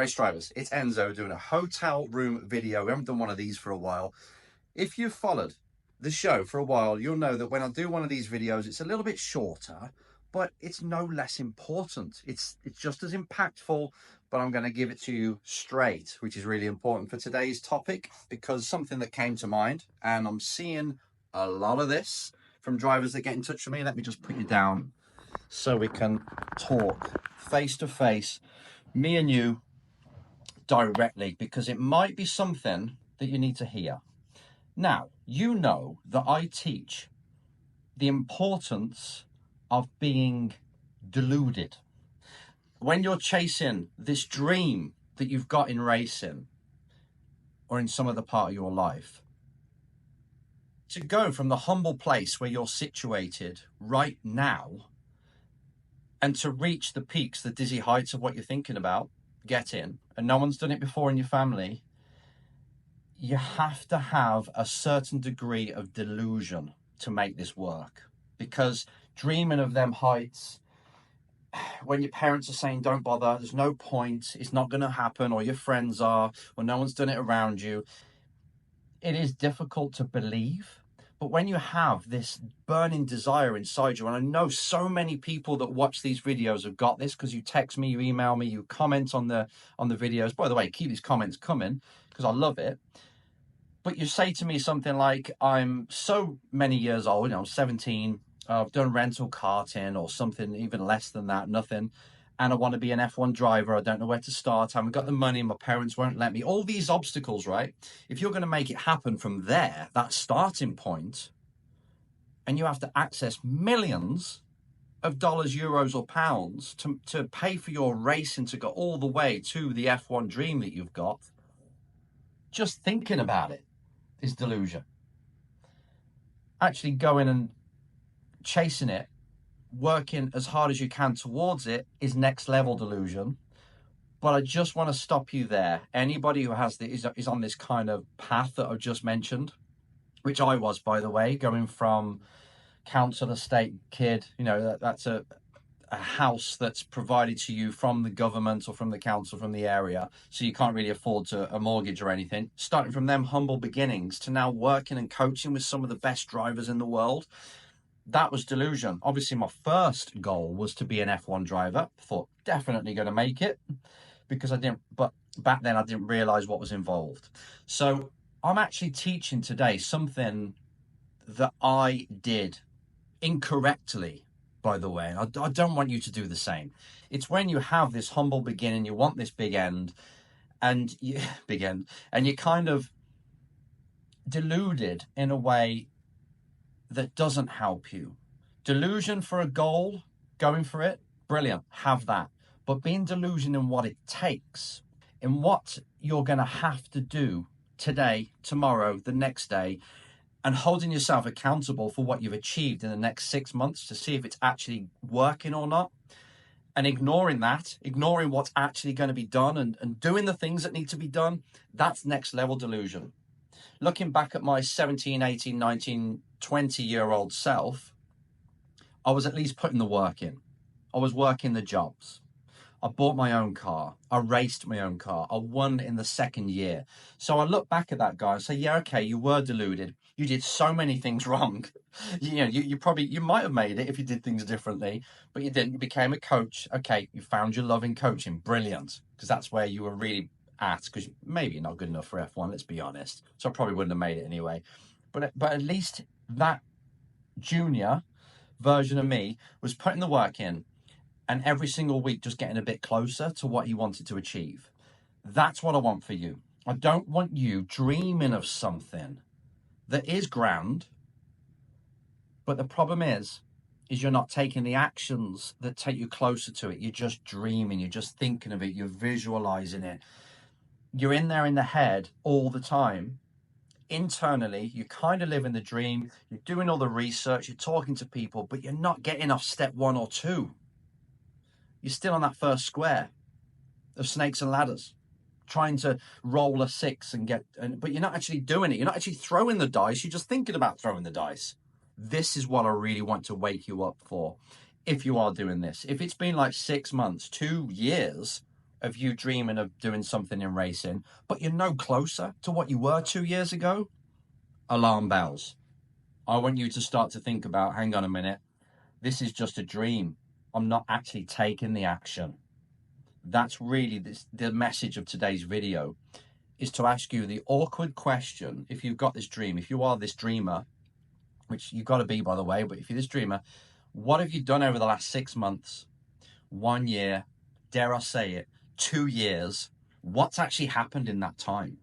Race drivers, it's Enzo doing a hotel room video. We haven't done one of these for a while. If you've followed the show for a while, you'll know that when I do one of these videos, it's a little bit shorter, but it's no less important. It's just as impactful, but I'm going to give it to you straight, which is really important for today's topic, because something that came to mind, and I'm seeing a lot of this from drivers that get in touch with me. Let me just put you down so we can talk face to face, me and you, directly, because it might be something that you need to hear. Now, you know that I teach the importance of being deluded. When you're chasing this dream that you've got in racing or in some other part of your life, to go from the humble place where you're situated right now and to reach the peaks, the dizzy heights of what you're thinking about getting, and no one's done it before in your family, you have to have a certain degree of delusion to make this work. Because dreaming of them heights, when your parents are saying don't bother, there's no point, it's not going to happen, or your friends are, or no one's done it around you, it is difficult to believe. But when you have this burning desire inside you, and I know so many people that watch these videos have got this, because you text me, you email me, you comment on the videos. By the way, keep these comments coming because I love it. But you say to me something like, I'm so many years old, I'm 17, I've done rental karting or something even less than that, nothing. And I want to be an F1 driver. I don't know where to start. I haven't got the money. My parents won't let me. All these obstacles, right? If you're going to make it happen from there, that starting point, and you have to access millions of dollars, euros, or pounds to pay for your racing to go all the way to the F1 dream that you've got, just thinking about it is delusion. Actually going and chasing it, working as hard as you can towards it, is next level delusion. But I just want to stop you there. Anybody who has is on this kind of path that I've just mentioned, which I was, by the way, going from council estate kid, that's a house that's provided to you from the government or from the council, from the area, so you can't really afford a mortgage or anything. Starting from them humble beginnings to now working and coaching with some of the best drivers in the world. That was delusion. Obviously, my first goal was to be an F1 driver. Thought definitely going to make it, because but back then I didn't realize what was involved. So I'm actually teaching today something that I did incorrectly, by the way. I don't want you to do the same. It's when you have this humble beginning, you want this big end, and you're kind of deluded in a way that doesn't help you. Delusion for a goal, going for it, brilliant, have that. But being delusion in what it takes, in what you're going to have to do today, tomorrow, the next day, and holding yourself accountable for what you've achieved in the next 6 months to see if it's actually working or not, and ignoring what's actually going to be done and doing the things that need to be done, that's next level delusion. Looking back at my 17, 18, 19, 20-year-old self, I was at least putting the work in. I was working the jobs. I bought my own car. I raced my own car. I won in the second year. So I look back at that guy and say, yeah, okay, you were deluded. You did so many things wrong. You might have made it if you did things differently, but you didn't. You became a coach. Okay, you found your love in coaching. Brilliant. Because that's where you were really at, because maybe you're not good enough for F1, let's be honest. So I probably wouldn't have made it anyway. But at least that junior version of me was putting the work in, and every single week just getting a bit closer to what he wanted to achieve. That's what I want for you. I don't want you dreaming of something that is grand, but the problem is you're not taking the actions that take you closer to it. You're just dreaming, you're just thinking of it, you're visualizing it. You're in there in the head all the time. Internally, you kind of live in the dream, you're doing all the research, you're talking to people, but you're not getting off step 1 or 2. You're still on that first square of snakes and ladders, trying to roll a 6 but you're not actually doing it. You're not actually throwing the dice. You're just thinking about throwing the dice. This is what I really want to wake you up for. If you are doing this, if it's been like 6 months, 2 years, of you dreaming of doing something in racing, but you're no closer to what you were 2 years ago, alarm bells. I want you to start to think about, hang on a minute, this is just a dream. I'm not actually taking the action. That's really the message of today's video, is to ask you the awkward question. If you've got this dream, if you are this dreamer, which you've got to be, by the way, but if you're this dreamer, what have you done over the last 6 months, 1 year, dare I say it, 2 years? What's actually happened in that time?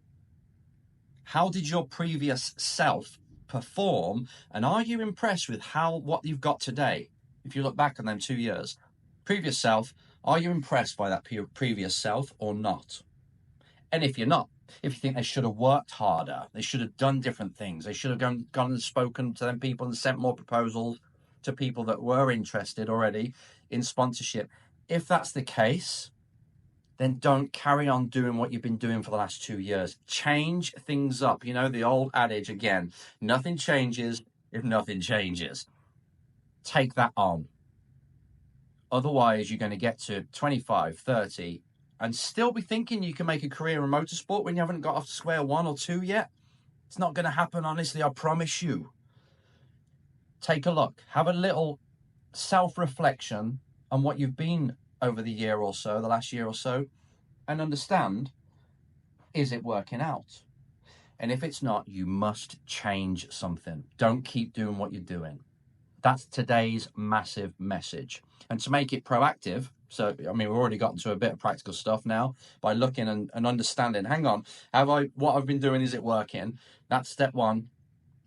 How did your previous self perform? And are you impressed with what you've got today? If you look back on them 2 years, previous self, are you impressed by that previous self or not? And if you're not, if you think they should have worked harder, they should have done different things, they should have gone and spoken to them people and sent more proposals to people that were interested already in sponsorship. If that's the case, then don't carry on doing what you've been doing for the last 2 years. Change things up. You know, the old adage again, nothing changes if nothing changes. Take that on. Otherwise, you're going to get to 25, 30, and still be thinking you can make a career in motorsport when you haven't got off to square 1 or 2 yet. It's not going to happen, honestly, I promise you. Take a look. Have a little self-reflection on what you've been over the year or so, the last year or so, and understand, is it working out? And if it's not, you must change something. Don't keep doing what you're doing. That's today's massive message. And to make it proactive, so, I mean, we've already gotten to a bit of practical stuff now by looking and understanding, hang on, what I've been doing, is it working? That's step 1.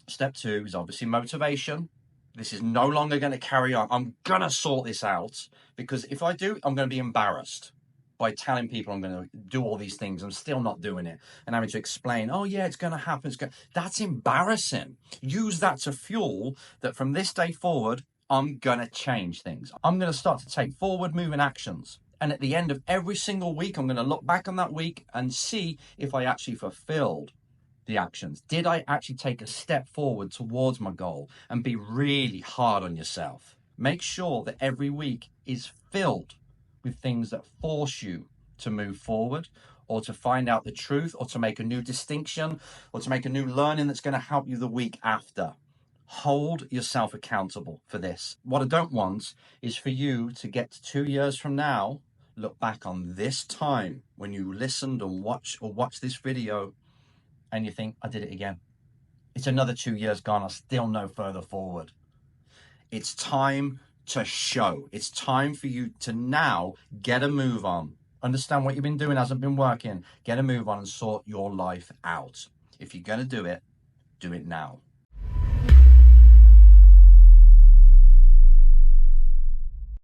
Step 2 is obviously motivation. This is no longer going to carry on. I'm going to sort this out, because if I do, I'm going to be embarrassed by telling people I'm going to do all these things. I'm still not doing it and having to explain, oh yeah, it's going to happen. That's embarrassing. Use that to fuel that from this day forward, I'm going to change things. I'm going to start to take forward moving actions. And at the end of every single week, I'm going to look back on that week and see if I actually fulfilled the actions. Did I actually take a step forward towards my goal? And be really hard on yourself. Make sure that every week is filled with things that force you to move forward, or to find out the truth, or to make a new distinction, or to make a new learning that's going to help you the week after. Hold yourself accountable for this. What I don't want is for you to get to 2 years from now, look back on this time when you listened and watched this video, and you think, I did it again. It's another 2 years gone, I'm still no further forward. It's time to show. It's time for you to now get a move on. Understand what you've been doing hasn't been working. Get a move on and sort your life out. If you're going to do it now.